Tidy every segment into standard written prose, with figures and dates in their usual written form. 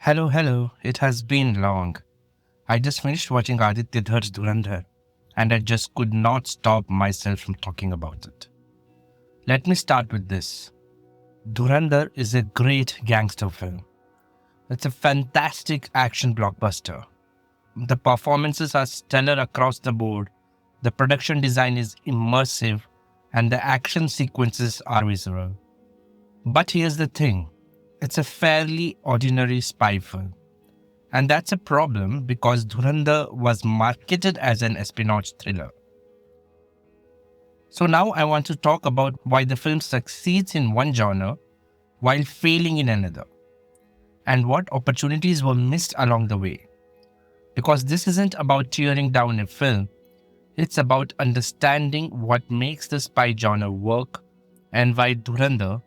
Hello. It has been long. I just finished watching Aditya Dhar's Dhurandhar, and I just could not stop myself from talking about it. Let me start with this. Dhurandhar is a great gangster film. It's a fantastic action blockbuster. The performances are stellar across the board, the production design is immersive, and the action sequences are visceral. But here's the thing, it's a fairly ordinary spy film. And that's a problem because Dhurandhar was marketed as an espionage thriller. So now I want to talk about why the film succeeds in one genre while failing in another, and what opportunities were missed along the way. Because this isn't about tearing down a film, it's about understanding what makes the spy genre work and why Dhurandhar,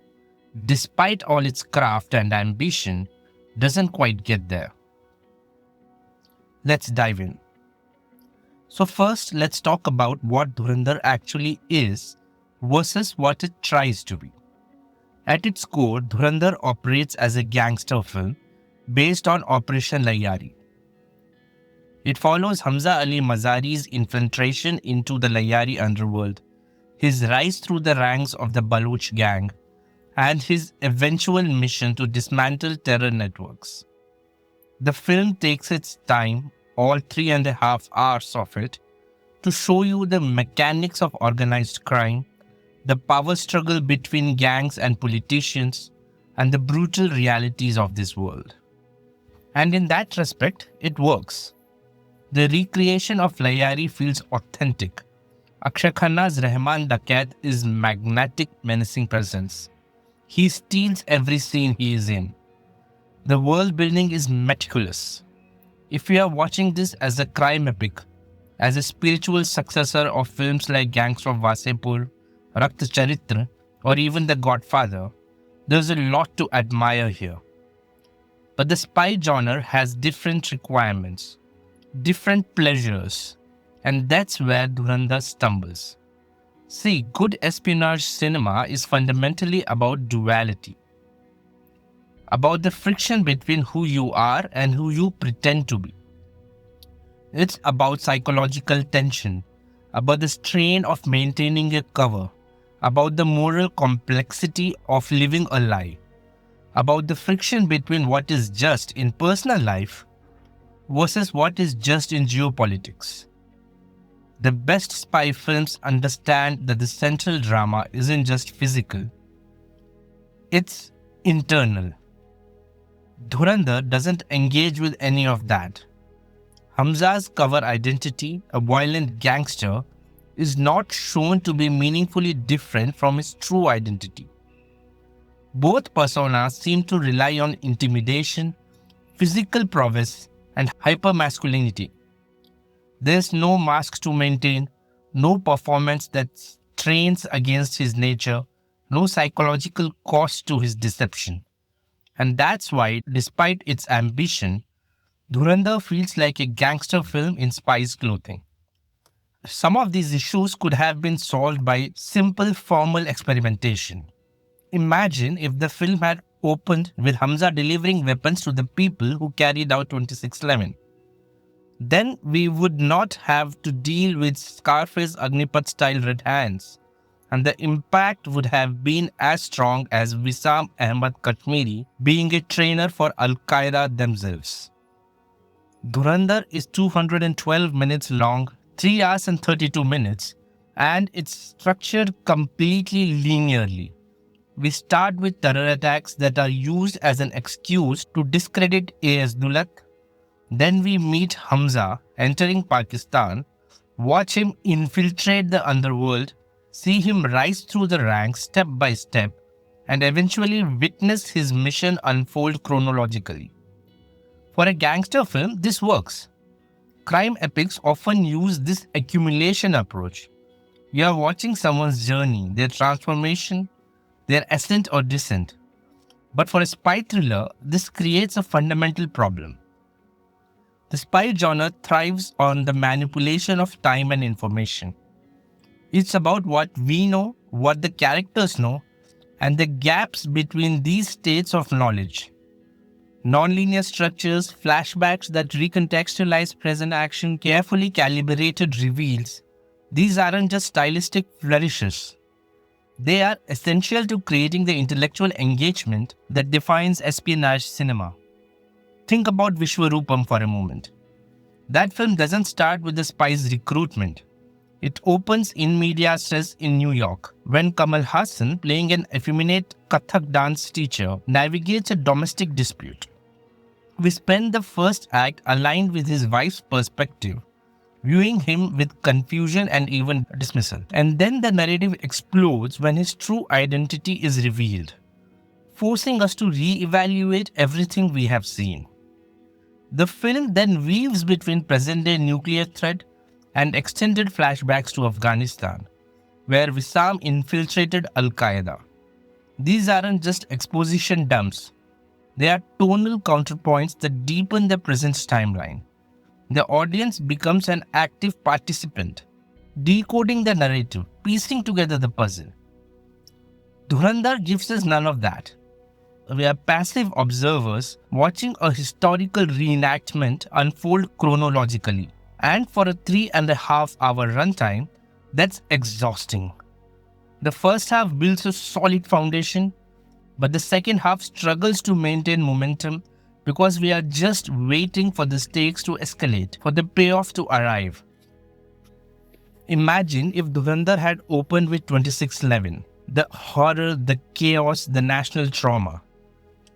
despite all its craft and ambition, doesn't quite get there. Let's dive in. So first, let's talk about what Dhurandhar actually is versus what it tries to be. At its core, Dhurandhar operates as a gangster film based on Operation Lyari. It follows Hamza Ali Mazari's infiltration into the Lyari underworld, his rise through the ranks of the Baloch gang, and his eventual mission to dismantle terror networks. The film takes its time, all 3.5 hours of it, to show you the mechanics of organized crime, the power struggle between gangs and politicians, and the brutal realities of this world. And in that respect, it works. The recreation of Lyari feels authentic. Akshaye Khanna's Rehman Dakait is magnetic, menacing presence. He steals every scene he is in. The world building is meticulous. If you are watching this as a crime epic, as a spiritual successor of films like Gangster of Wasepur, Rakt Charitra, or even The Godfather, there's a lot to admire here. But the spy genre has different requirements, different pleasures, and that's where Dhurandhar stumbles. See, good espionage cinema is fundamentally about duality, about the friction between who you are and who you pretend to be. It's about psychological tension, about the strain of maintaining a cover, about the moral complexity of living a lie, about the friction between what is just in personal life versus what is just in geopolitics. The best spy films understand that the central drama isn't just physical, it's internal. Dhurandhar doesn't engage with any of that. Hamza's cover identity, a violent gangster, is not shown to be meaningfully different from his true identity. Both personas seem to rely on intimidation, physical prowess, and hypermasculinity. There's no mask to maintain, no performance that strains against his nature, no psychological cost to his deception. And that's why, despite its ambition, Dhurandhar feels like a gangster film in spy's clothing. Some of these issues could have been solved by simple formal experimentation. Imagine if the film had opened with Hamza delivering weapons to the people who carried out 2611. Then we would not have to deal with Scarface Agnipath style red hands, and the impact would have been as strong as Wisam Ahmed Kashmiri being a trainer for Al-Qaeda themselves. Dhurandhar is 212 minutes long, 3 hours and 32 minutes, and it's structured completely linearly. We start with terror attacks that are used as an excuse to discredit A.S. Dulat. Then we meet Hamza entering Pakistan, watch him infiltrate the underworld, see him rise through the ranks step by step, and eventually witness his mission unfold chronologically. For a gangster film, this works. Crime epics often use this accumulation approach. You are watching someone's journey, their transformation, their ascent or descent. But for a spy thriller, this creates a fundamental problem. The spy genre thrives on the manipulation of time and information. It's about what we know, what the characters know, and the gaps between these states of knowledge. Non-linear structures, flashbacks that recontextualize present action, carefully calibrated reveals. These aren't just stylistic flourishes. They are essential to creating the intellectual engagement that defines espionage cinema. Think about Vishwaroopam for a moment. That film doesn't start with the spy's recruitment. It opens in medias res in New York, when Kamal Haasan, playing an effeminate Kathak dance teacher, navigates a domestic dispute. We spend the first act aligned with his wife's perspective, viewing him with confusion and even dismissal. And then the narrative explodes when his true identity is revealed, forcing us to re-evaluate everything we have seen. The film then weaves between present-day nuclear threat and extended flashbacks to Afghanistan, where Wisam infiltrated Al-Qaeda. These aren't just exposition dumps. They are tonal counterpoints that deepen the present's timeline. The audience becomes an active participant, decoding the narrative, piecing together the puzzle. Dhurandhar gives us none of that. We are passive observers watching a historical reenactment unfold chronologically. And for a 3.5-hour runtime, that's exhausting. The first half builds a solid foundation, but the second half struggles to maintain momentum because we are just waiting for the stakes to escalate, for the payoff to arrive. Imagine if Dhurandhar had opened with 2611, the horror, the chaos, the national trauma,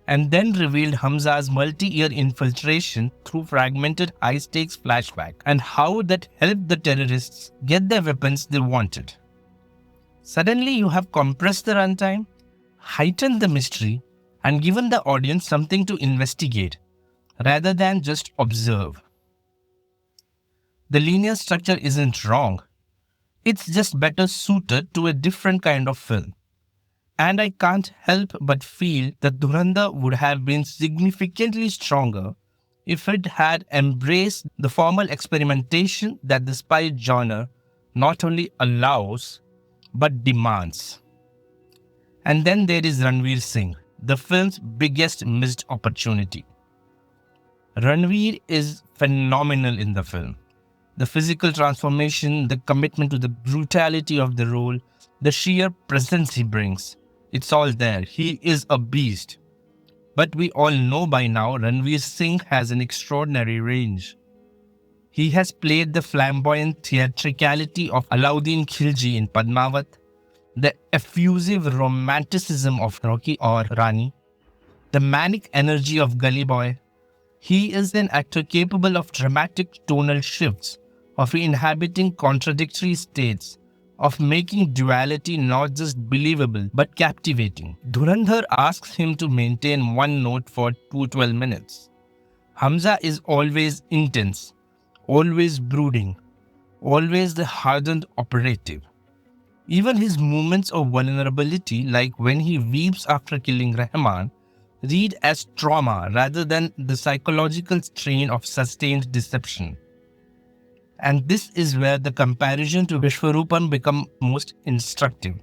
and then revealed Hamza's multi-year infiltration through fragmented high-stakes flashback and how that helped the terrorists get the weapons they wanted. Suddenly you have compressed the runtime, heightened the mystery, and given the audience something to investigate rather than just observe. The linear structure isn't wrong. It's just better suited to a different kind of film. And I can't help but feel that Dhurandhar would have been significantly stronger if it had embraced the formal experimentation that the spy genre not only allows but demands. And then there is Ranveer Singh, the film's biggest missed opportunity. Ranveer is phenomenal in the film. The physical transformation, the commitment to the brutality of the role, the sheer presence he brings. It's all there. He is a beast. But we all know by now Ranveer Singh has an extraordinary range. He has played the flamboyant theatricality of Alauddin Khilji in Padmavat, the effusive romanticism of Rocky or Rani, the manic energy of Gully Boy. He is an actor capable of dramatic tonal shifts, of inhabiting contradictory states, of making duality not just believable but captivating. Dhurandhar asks him to maintain one note for 212 minutes. Hamza is always intense, always brooding, always the hardened operative. Even his moments of vulnerability, like when he weeps after killing Rehman, read as trauma rather than the psychological strain of sustained deception. And this is where the comparison to Vishwaroopam becomes most instructive.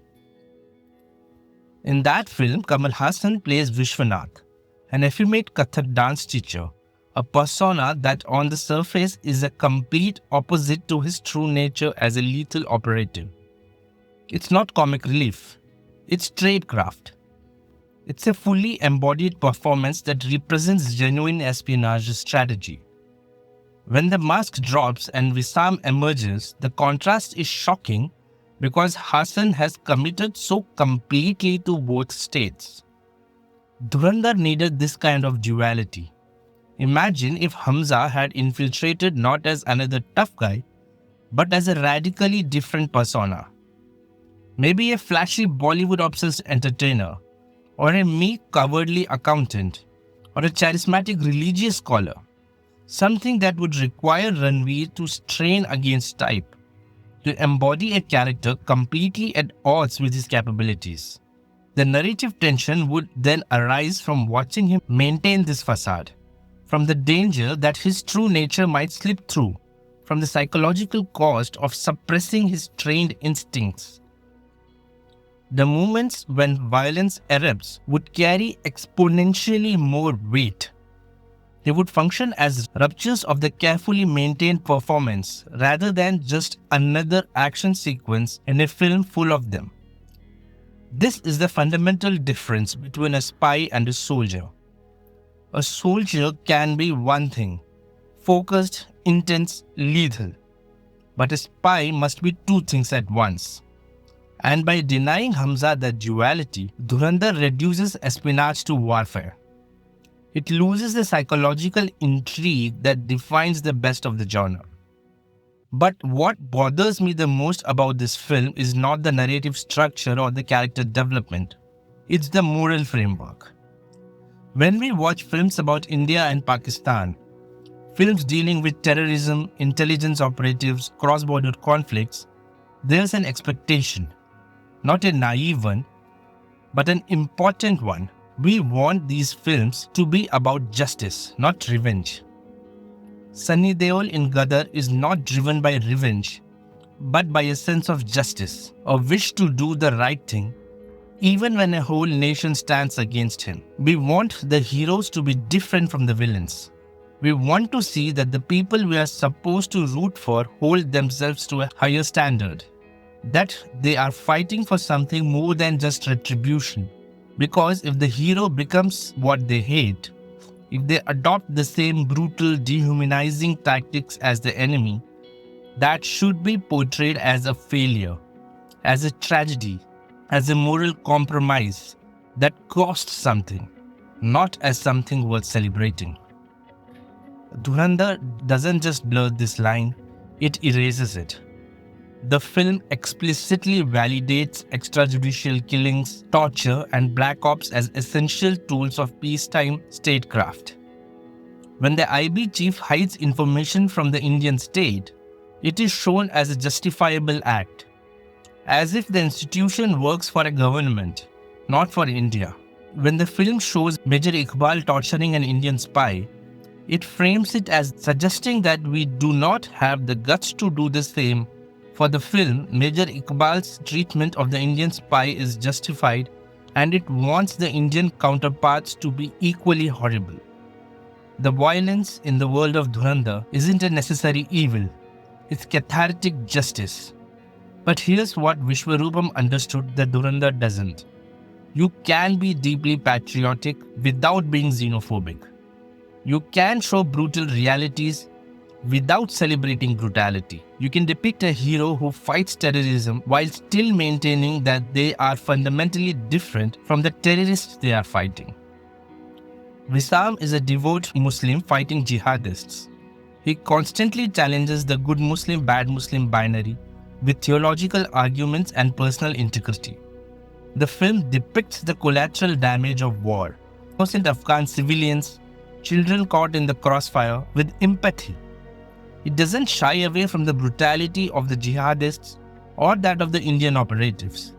In that film, Kamal Haasan plays Vishwanath, an effeminate Kathak dance teacher, a persona that on the surface is a complete opposite to his true nature as a lethal operative. It's not comic relief, it's tradecraft. It's a fully embodied performance that represents genuine espionage strategy. When the mask drops and Wisam emerges, the contrast is shocking because Haasan has committed so completely to both states. Dhurandhar needed this kind of duality. Imagine if Hamza had infiltrated not as another tough guy, but as a radically different persona. Maybe a flashy Bollywood-obsessed entertainer, or a meek cowardly accountant, or a charismatic religious scholar. Something that would require Ranveer to strain against type, to embody a character completely at odds with his capabilities. The narrative tension would then arise from watching him maintain this facade, from the danger that his true nature might slip through, from the psychological cost of suppressing his trained instincts. The moments when violence erupts would carry exponentially more weight, They would function as ruptures of the carefully maintained performance rather than just another action sequence in a film full of them. This is the fundamental difference between a spy and a soldier. A soldier can be one thing: focused, intense, lethal. But a spy must be two things at once. And by denying Hamza that duality, Dhurandhar reduces espionage to warfare. It loses the psychological intrigue that defines the best of the genre. But what bothers me the most about this film is not the narrative structure or the character development. It's the moral framework. When we watch films about India and Pakistan, films dealing with terrorism, intelligence operatives, cross-border conflicts, there's an expectation, not a naive one, but an important one. We want these films to be about justice, not revenge. Sunny Deol in Gadar is not driven by revenge, but by a sense of justice, a wish to do the right thing, even when a whole nation stands against him. We want the heroes to be different from the villains. We want to see that the people we are supposed to root for hold themselves to a higher standard, that they are fighting for something more than just retribution. Because if the hero becomes what they hate, if they adopt the same brutal, dehumanizing tactics as the enemy, that should be portrayed as a failure, as a tragedy, as a moral compromise that cost something, not as something worth celebrating. Dhurandhar doesn't just blur this line, it erases it. The film explicitly validates extrajudicial killings, torture, and black ops as essential tools of peacetime statecraft. When the IB chief hides information from the Indian state, it is shown as a justifiable act, as if the institution works for a government, not for India. When the film shows Major Iqbal torturing an Indian spy, it frames it as suggesting that we do not have the guts to do the same. For the film, Major Iqbal's treatment of the Indian spy is justified, and it wants the Indian counterparts to be equally horrible. The violence in the world of Dhurandhar isn't a necessary evil, it's cathartic justice. But here's what Vishwaroopam understood that Dhurandhar doesn't. You can be deeply patriotic without being xenophobic. You can show brutal realities without celebrating brutality. You can depict a hero who fights terrorism while still maintaining that they are fundamentally different from the terrorists they are fighting. Wisam is a devout Muslim fighting jihadists. He constantly challenges the good Muslim, bad Muslim binary with theological arguments and personal integrity. The film depicts the collateral damage of war, innocent Afghan civilians, children caught in the crossfire, with empathy. It doesn't shy away from the brutality of the jihadists or that of the Indian operatives,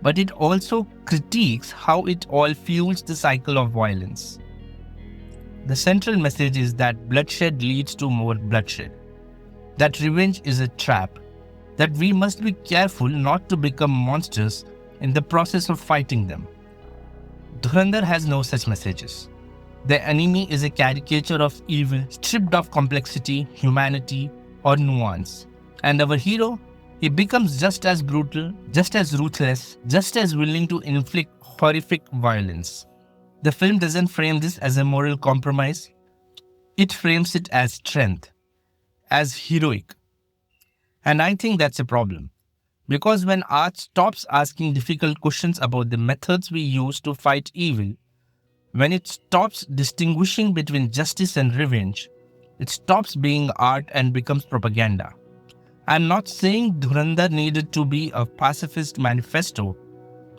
but it also critiques how it all fuels the cycle of violence. The central message is that bloodshed leads to more bloodshed, that revenge is a trap, that we must be careful not to become monsters in the process of fighting them. Dhurandhar has no such messages. The enemy is a caricature of evil, stripped of complexity, humanity, or nuance. And our hero, he becomes just as brutal, just as ruthless, just as willing to inflict horrific violence. The film doesn't frame this as a moral compromise. It frames it as strength, as heroic. And I think that's a problem. Because when art stops asking difficult questions about the methods we use to fight evil, when it stops distinguishing between justice and revenge, it stops being art and becomes propaganda. I'm not saying Dhurandhar needed to be a pacifist manifesto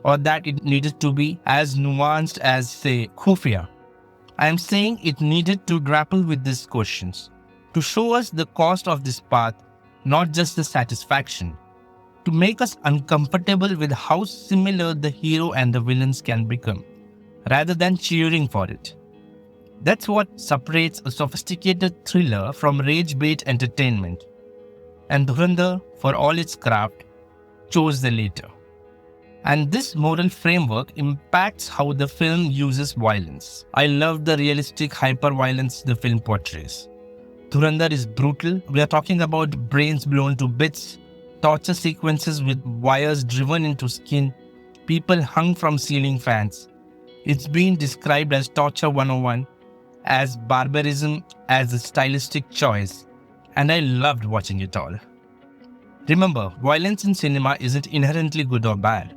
or that it needed to be as nuanced as, say, Khufia. I'm saying it needed to grapple with these questions, to show us the cost of this path, not just the satisfaction, to make us uncomfortable with how similar the hero and the villains can become, rather than cheering for it. That's what separates a sophisticated thriller from rage-bait entertainment. And Dhurandhar, for all its craft, chose the latter. And this moral framework impacts how the film uses violence. I love the realistic hyper-violence the film portrays. Dhurandhar is brutal. We are talking about brains blown to bits, torture sequences with wires driven into skin, people hung from ceiling fans. It's been described as torture 101, as barbarism, as a stylistic choice, and I loved watching it all. Remember, violence in cinema isn't inherently good or bad.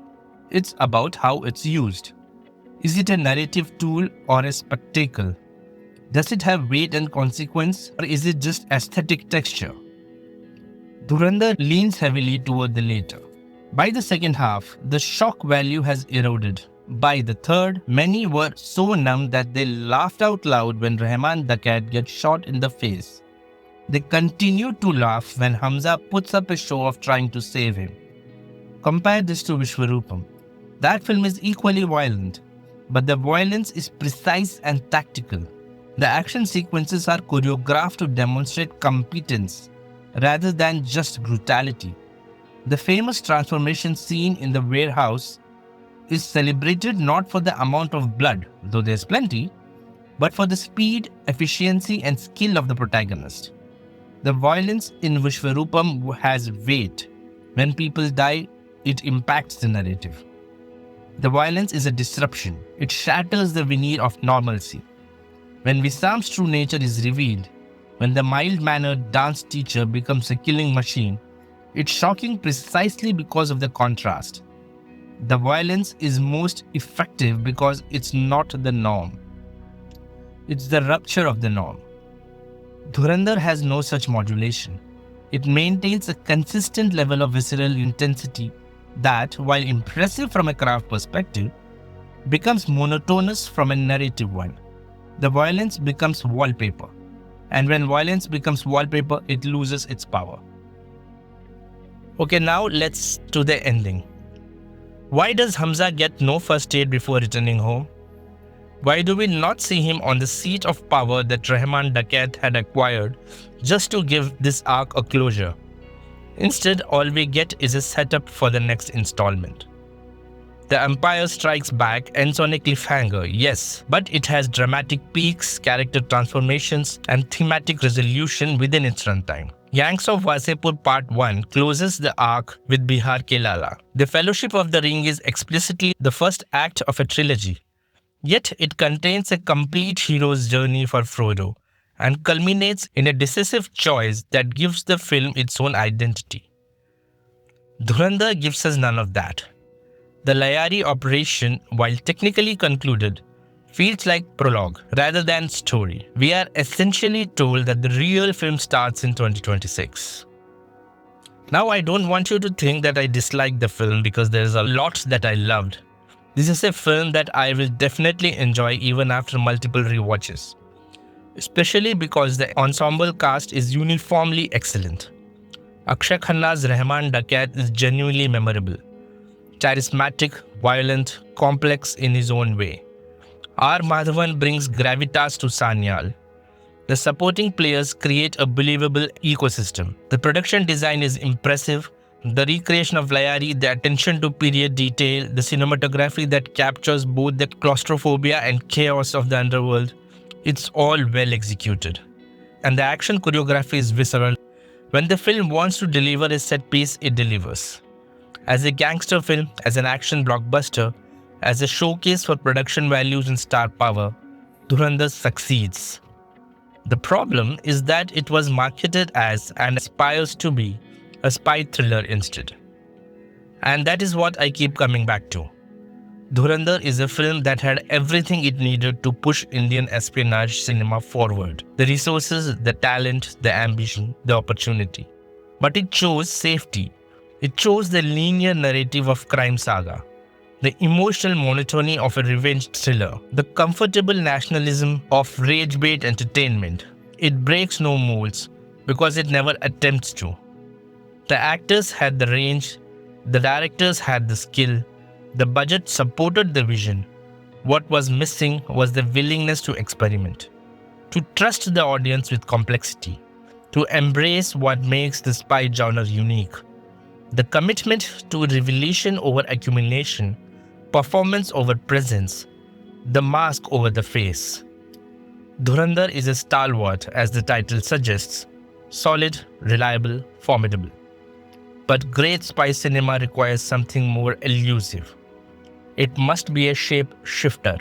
It's about how it's used. Is it a narrative tool or a spectacle? Does it have weight and consequence, or is it just aesthetic texture? Dhurandhar leans heavily toward the latter. By the second half, the shock value has eroded. By the third, many were so numb that they laughed out loud when Rehman Dakait gets shot in the face. They continue to laugh when Hamza puts up a show of trying to save him. Compare this to Vishwaroopam. That film is equally violent, but the violence is precise and tactical. The action sequences are choreographed to demonstrate competence rather than just brutality. The famous transformation scene in the warehouse is celebrated not for the amount of blood, though there's plenty, but for the speed, efficiency, and skill of the protagonist. The violence in Vishwaroopam has weight. When people die, it impacts the narrative. The violence is a disruption. It shatters the veneer of normalcy. When Wisam's true nature is revealed, when the mild-mannered dance teacher becomes a killing machine, it's shocking precisely because of the contrast. The violence is most effective because it's not the norm. It's the rupture of the norm. Dhurandhar has no such modulation. It maintains a consistent level of visceral intensity that, while impressive from a craft perspective, becomes monotonous from a narrative one. The violence becomes wallpaper. And when violence becomes wallpaper, it loses its power. Okay, now let's to the ending. Why does Hamza get no first aid before returning home? Why do we not see him on the seat of power that Rehman Dakait had acquired just to give this arc a closure? Instead, all we get is a setup for the next installment. The Empire Strikes Back ends on a cliffhanger, yes, but it has dramatic peaks, character transformations, and thematic resolution within its runtime. Gangs of Wasepur Part 1 closes the arc with Bihar Ke Lala. The Fellowship of the Ring is explicitly the first act of a trilogy. Yet it contains a complete hero's journey for Frodo and culminates in a decisive choice that gives the film its own identity. Dhurandhar gives us none of that. The Lyari operation, while technically concluded, feels like prologue rather than story. We are essentially told that the real film starts in 2026. Now, I don't want you to think that I dislike the film because there's a lot that I loved. This is a film that I will definitely enjoy even after multiple rewatches, especially because the ensemble cast is uniformly excellent. Akshaye Khanna's Rehman Dakait is genuinely memorable, charismatic, violent, complex in his own way. R. Madhavan brings gravitas to Sanyal. The supporting players create a believable ecosystem. The production design is impressive. The recreation of Lyari, the attention to period detail, the cinematography that captures both the claustrophobia and chaos of the underworld, it's all well executed. And the action choreography is visceral. When the film wants to deliver a set piece, it delivers. As a gangster film, as an action blockbuster, as a showcase for production values and star power, Dhurandhar succeeds. The problem is that it was marketed as and aspires to be a spy thriller instead. And that is what I keep coming back to. Dhurandhar is a film that had everything it needed to push Indian espionage cinema forward. The resources, the talent, the ambition, the opportunity. But it chose safety. It chose the linear narrative of crime saga, the emotional monotony of a revenge thriller, the comfortable nationalism of rage-bait entertainment. It breaks no molds because it never attempts to. The actors had the range, the directors had the skill, the budget supported the vision. What was missing was the willingness to experiment, to trust the audience with complexity, to embrace what makes the spy genre unique. The commitment to revelation over accumulation, performance over presence, the mask over the face. Dhurandhar is a stalwart, as the title suggests, solid, reliable, formidable. But great spy cinema requires something more elusive. It must be a shape shifter.